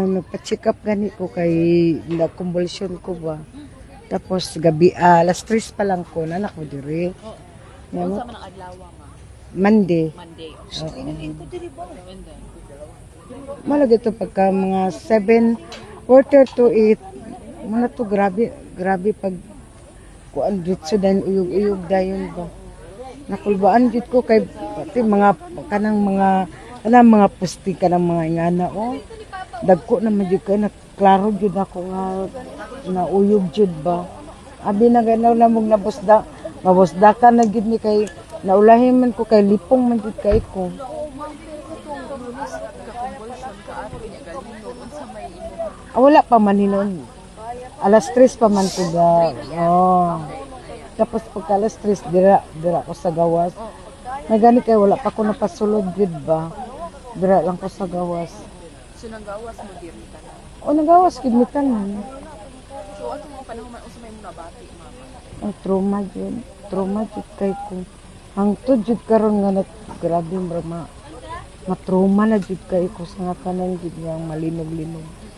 Nagpa-check up gani ko kay na-convulsion ko ba. Tapos gabi, alas 3 pa lang ko, nanak ko diri. Ano sa manang adlaw ma? Monday. Monday. Malagi to pagka mga 7, quarter to 8. Muna to grabe pag kuan ditso dan uyog-uyog dayon ba. Nakulbaan jud ko kay pati mga pusti kanang mga ingana oh. Dagko naman jud kay klaro jud ako nga na uyog jud ba. Abi na ganaw na mong mabusda ka na gid ni kay naulahin man ko kay lipong man jud kay ko. Wala pa man hinon. Alas 3 pa man ko ba. Oh. Tapos pagka alas 3 dira ko sa gawas. May gani kay wala pa ko napasulod gid ba. Dira lang ko sa gawas. So nanggawas mo diri ka na. O nagawas gid mi tanan. So ato mga panahon man usa may muna bati mama. Ang trauma jud kay ko. Hangtod jud karon nga grabe ma trauma na jud kay ko sa nga kanan jud nga malinog-linog.